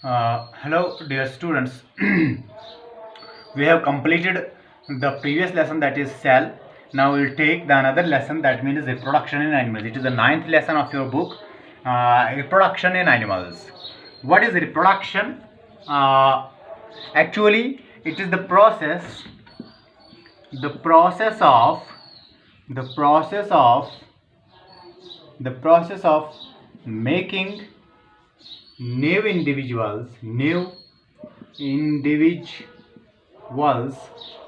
Hello, dear students. We have completed the previous lesson, that is cell. Now we'll take the another lesson, that means reproduction in animals. It is the ninth lesson of your book, reproduction in animals. What is reproduction? Actually, it is the process of the process of making new individuals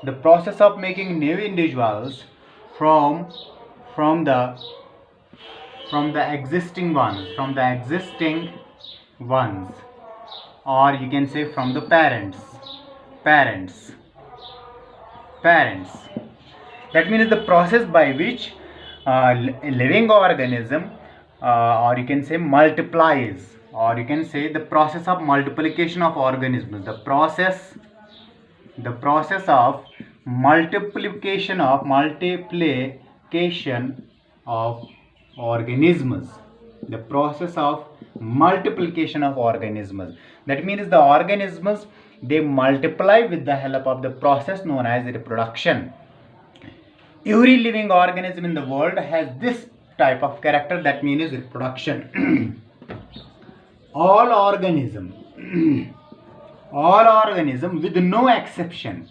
the process of making new individuals from from the existing ones, or you can say from the parents. That means the process by which a living organism, or you can say multiplies, or you can say the process of multiplication of organisms, the process of multiplication of organisms, the process of multiplication of organisms. That means the organisms, they multiply with the help of the process known as reproduction. Every living organism in the world has this type of character, that means reproduction. all organism with no exception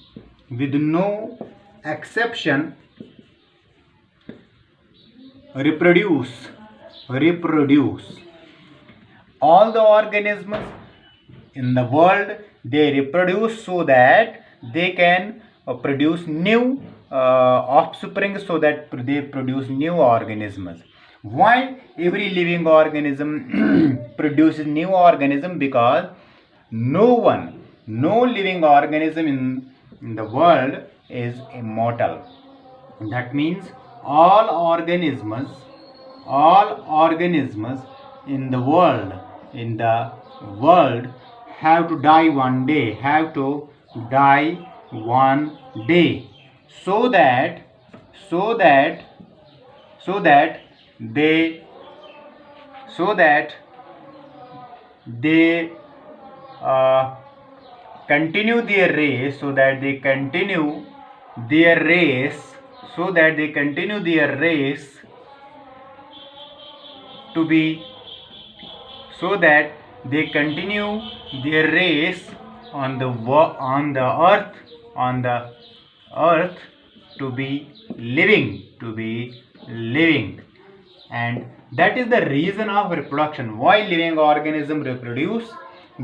reproduce. All the organisms in the world, they reproduce so that they can produce new offspring, so that they produce new organisms. Why every living organism produces new organism? Because no living organism in the world is immortal. That means all organisms in the world have to die one day, so that they continue their race, to be so that they continue their race on the earth to be living, and that is the reason of reproduction. Why living organisms reproduce?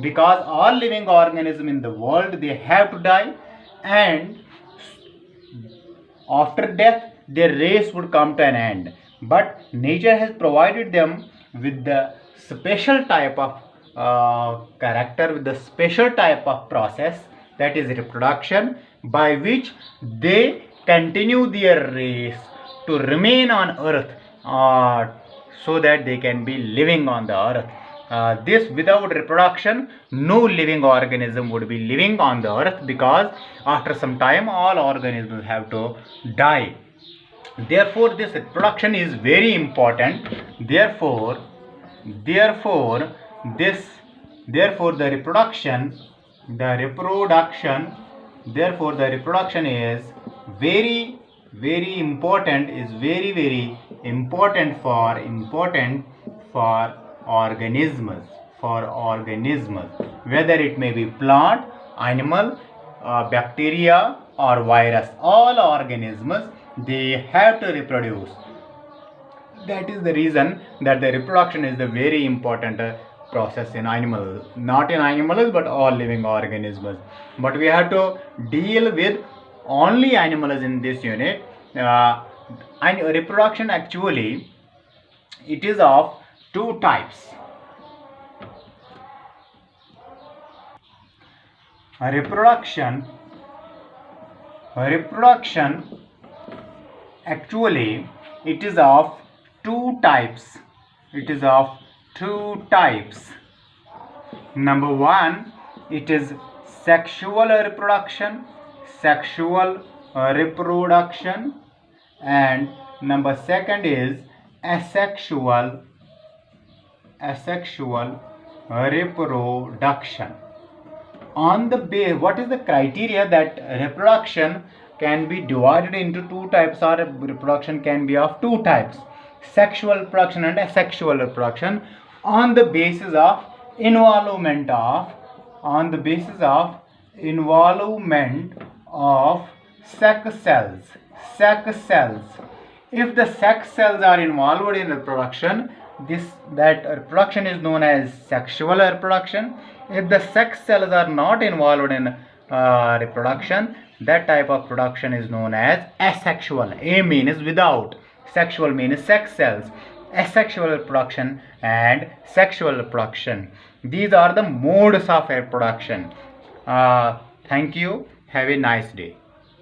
Because all living organisms in the world, they have to die, and after death their race would come to an end. But nature has provided them with the special type of character, with the special type of process, that is reproduction, by which they continue their race to remain on earth, so that they can be living on the earth. This, without reproduction, no living organism would be living on the earth, because after some time all organisms have to die. Therefore this reproduction is very important. Therefore the reproduction is very important for organisms, whether it may be plant, animal, bacteria or virus. All organisms, they have to reproduce. That is the reason that the reproduction is the very important process in animals, not in animals but all living organisms. But we have to deal with only animals in this unit. And reproduction, actually, it is of two types. Reproduction actually, it is of two types. Number one, it is sexual reproduction, and number second is asexual reproduction. On the base, what is the criteria that reproduction can be divided into two types, or reproduction can be of two types: sexual reproduction and asexual reproduction, on the basis of involvement of sex cells. If the sex cells are involved in reproduction, that reproduction is known as sexual reproduction. If the sex cells are not involved in reproduction, that type of reproduction is known as asexual. A means without, sexual means sex cells. Asexual reproduction and sexual reproduction, these are the modes of reproduction. Thank you. Have a nice day.